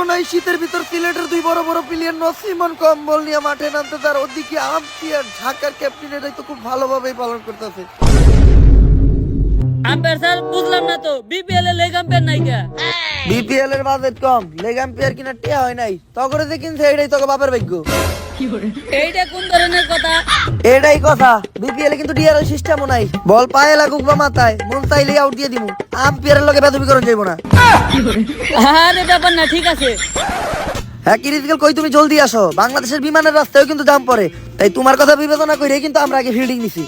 নাই, শীতের ভিতর সিলেটের দুই বড় বড় প্লেয়ার নসিমন কম্বল নিয়ে মাঠে নামতে, তার ওদিকে আম্পায়ার ঢাকার ক্যাপ্টেন এটাই তো খুব ভালোভাবেই পালন করতেছে। আম্পায়ার স্যার বুঝলাম না তো, বিপিএল এর লেগ আম্পায়ার নাই কে? বিপিএল এর বাজেট কম, লেগ আম্পায়ার কিনা টিয়া হয় নাই, তগরে যে কিনছে এটাই তোকে বাপের ভাগ্য। এইটা কোন ধরনের কথা? এটাই কথা, বিপিএল এ কিন্তু ডিআরএল সিস্টেমও নাই, বল পায়ে লাগুক বা মাথায় মন চাইলেই আউট দিয়ে দিমু, আম্পায়ারের লগে বেদবি করন যাইবো না। আরে ব্যাপার না, ঠিক আছে। হ্যাঁ কিরিজগাল কই, তুমি জলদি আসো, বাংলাদেশের বিমানের রাস্তায়ও কিন্তু জাম পড়ে, তাই তোমার কথা বিবেচনা করে কিন্তু আমরা আগে ফিল্ডিং নিছি।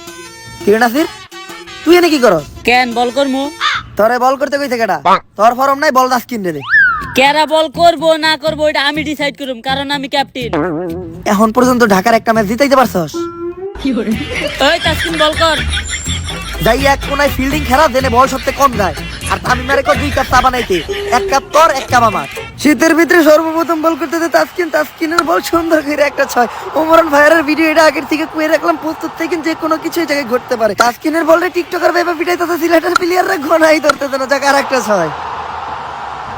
কিরে নাসির, তুই এনে কি করস? কেন বল করমু? তোরে বল করতে কইছে কেডা? তোর ফরম নাই, বল দাস কিনে দে। কেরা বল করবো না করবো এটা আমি ডিসাইড করুম, কারণ আমি ক্যাপ্টেন। এখন পর্যন্ত ঢাকার একটা ম্যাচ জিতাইতে পারছস? ওই তাসকিন বল কর। যাই এক কোনায় ফিল্ডিং খেলা দেনে বল সবচেয়ে কম যায়, আর তামিমের কো দুই কাপ চা বানাইতে, এক কাপ তোর এক কাপ আমার। শীতের ভিতরে সর্বপ্রথম বল করতে তাসকিন, তাসকিনের বল সুন্দর করে একটা ছয়। ওমরান ভাইয়ের ভিডিও এটা আগের থেকে কই রাখলাম, প্রস্তুত থেকে যে কোনো কিছু এই জায়গায় ঘটতে পারে। তাসকিনের বলটা টিকটকার ভাইবা পিটাইতেছে, সিলেটের প্লেয়াররা ঘনাই ধরতেছে না, যাক আর একটা ছয়।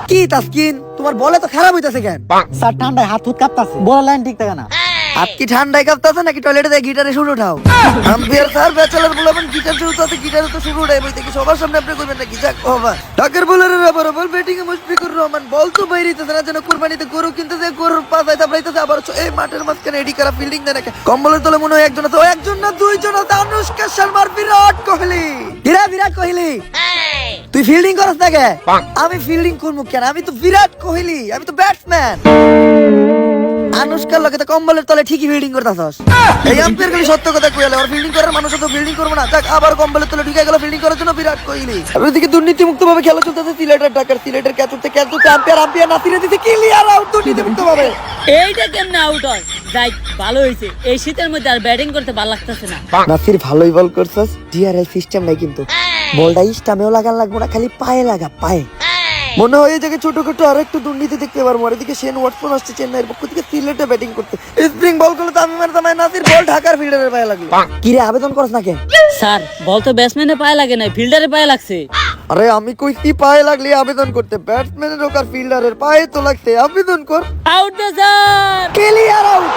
কি তাসকিন, তোমার বলে তো খারাপ হইতাছে কেন? স্যার ঠান্ডায় হাত হুত কাঁপতাছে, বল লাইন ঠিক থাকে না। হাত কি ঠান্ডায় কাঁপতাছে নাকি টয়লেটে যায় গিটারে সুর উঠাও? আম্পায়ার স্যার ব্যাচেলর বলবেন গিটার চলতে, গিটারে তো সুর উঠাই বইতে কি সবার সামনে আপনি কইবেন নাকি? যাক বাবা, ঢাকার বোলারের আবার বল ব্যাটিং এ মুশফিকুর রহমান, বল তো বাইরেতেছে না, যেন কুরবানিতে গরু কিনতে যায় গরুর পাছায় থাপড়াইতেছে, আবার এই মাঠের মাঝখানে এডি করা ফিল্ডিং দেয় নাকি? কম্বলের তলে মনে হয় একজন আছে, ও একজন না দুইজন আছে, আনুষ্কা শর্মার বিরাট কোহলি। বিরাট কোহলি, তুই ফিল্ডিং করস না কে? আমি ফিল্ডিং করবো কেন? আমি তো বিরাট কোহলি, আমি তো ব্যাটসম্যান। আনুষ্কার লগে তো কম্বলের তলে ঠিকই ফিল্ডিং করতাছস। এই আম্পায়ার খালি সত্য কথা কইলে, আর ফিল্ডিং করার মানুষ তো ফিল্ডিং করবে না। যাক আবার কম্বলের তলে ঢুকে গেল ফিল্ডিং করার জন্য বিরাট কোহলি। আর ওদিকে দুর্নীতিমুক্ত ভাবে খেলা চলতেছে সিলেটের ঢাকার, সিলেটের ক্যাচ আম্পায়ার নাসিরে দিতে ক্লিয়ার আউট দুর্নীতিমুক্ত ভাবে। এইটা কেমনে আউট হয়? যাই ভালো হইছে, এই শীতের মধ্যে আর ব্যাটিং করতে ভালো লাগতেছে না। নাসির ভালোই বল করছস, ডিআরএল সিস্টেম নাই কিন্তু, বলটা স্টামেও লাগান লাগবো না, খালি পায়ে লাগা, পায়ে। মনে হয় এই জায়গায় ছোটখাটো আর একটু দুর্নীতি দেখতে পারবো। আর এদিকে শেন ওয়াটসন আসছে চেন্নাইয়ের পক্ষ থেকে সিলেটে ব্যাটিং করতে, স্প্রিং বল করলে তামিমের জামায় নাসির বল ঢাকার ফিল্ডারের পায়ে লাগলো। কি রে আবেদন করছ না কেন? স্যার বল তো ব্যাটসম্যানের পায়ে লাগে না, ফিল্ডারের পায়ে লাগছে। আরে আমি কই কি পায়ে লাগলে আবেদন করতে, ব্যাটসম্যানের হোক আর ফিল্ডারের পায়ে তো লাগছে, আবেদন কর। আউট দে স্যার, ক্লিয়ার আউট।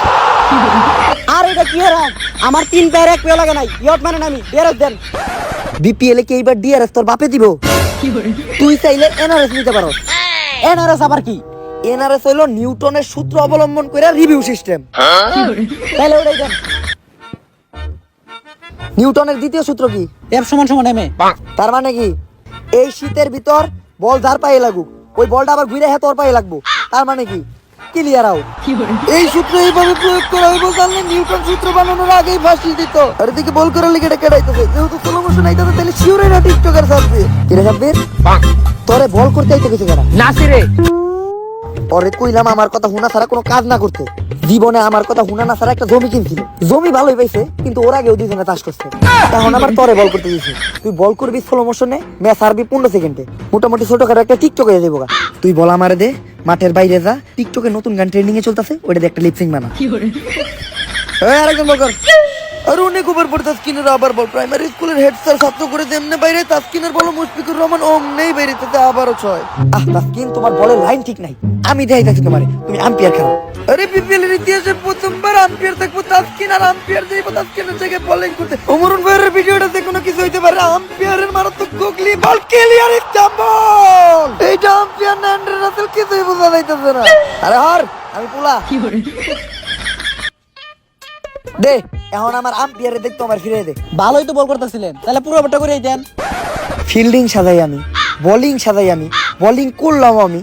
আর এটা কি হারাম, আমার তিন প্যার এক পেও লাগে নাই, ইয়ট মানে নামি ডিআরএস দেন। বিপিএল এ কি এইবার ডিআরএস তোর বাপে দিব? তুই চাইলে এনআরএস নিতে পারো। এনআরএস আবার কি? এনআরএস হলো নিউটনের সূত্র অবলম্বন করে রিভিউ সিস্টেম। তাহলে ওটাই দেন। নিউটনের দ্বিতীয় সূত্র কি? এফ সমান সমান এম এ। তার মানে কি, এই শীতের ভিতর বল যার পায়ে লাগুক, ওই বলটা আবার ঘুরে তোর পায়ে লাগবো, তার মানে কি ক্লিয়ার আউট। এই সূত্র এইভাবে প্রয়োগ করা হইব, জানলে নিউটন সূত্র বানানোর আগেই ফাঁসি দিত। আর এদিকে বল করার লিগে এটা কেটাইতেছে, যেহেতু স্লো মোশন আইতাছে তাহলে শিওর এরা টিকটকার সাববে। কিরে সাব্বির, তোরে বল করতে আইতে কইছে কেন? নাসিরে পরে কইলাম আমার কথা হুনা ছাড়া কোনো কাজ না করতে, জীবনে আমার কথা হুনা না ছাড়া একটা জমি কিনছিল, জমি ভালোই পাইছে কিন্তু ওর আগেও দুইজনে চাষ করছে, এখন আবার তোরে বল করতে দিয়েছে। তুই বল করবি স্লো মোশনে, ম্যাচ হারবি 15 সেকেন্ডে, মোটামুটি ছোটখাটো একটা টিকটক হয়ে যাবো। তুই বল আমারে দে, মাঠের বাইরে যা, টিকটকে নতুন গান ট্রেন্ডিং এ চলতেছে, ওইটা একটা লিপসিং বানা। এই আরেকজন বল কর। আর অনেক ওভার পর তাসকিনের আবার বল, প্রাইমারি স্কুলের হেড স্যার ছাত্র করে যেমনে বাইরে, তাসকিনের বল মুশফিকুর রহমান ওমনেই বাইরেতে আবারও 6। তাসকিন তোমার বলের লাইন ঠিক নাই, আমি দেখাইতাছি তোমারে, তুমি আম্পায়ার খেলো। আরে বিপিএল এর ইতিহাসে প্রথমবার আম্পায়ার দেখবো তাসকিন, আর আম্পায়ার যাইব তাসকিনের জায়গায় বোলিং করতে। ওমরুন ভাইয়ের ভিডিওটাতে কোনো কিছু হইতে পারে, আম্পায়ারের মারাত্মক গুগলি বল, ক্লিয়ার ইস্তাম্বুল। এইটা আম্পায়ার না অ্যান্ড্রে রাসেল, কিছুই বোঝা যাইতেছে না। আরে হর, আমি পোলা দে, এখন আমার আম্পায়ারে দেখতো আমার ফিরে দে। ভালোই তো বল করতেছিলেন, তাহলে পুরো বলটা করেই দেন। ফিল্ডিং সাজাই আমি, বোলিং সাজাই আমি, বোলিং করলাম আমি,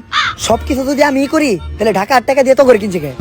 সবকিছু যদি আমি করি তাহলে ঢাকা 8 টাকা দিয়ে তো করে কিনছে কে?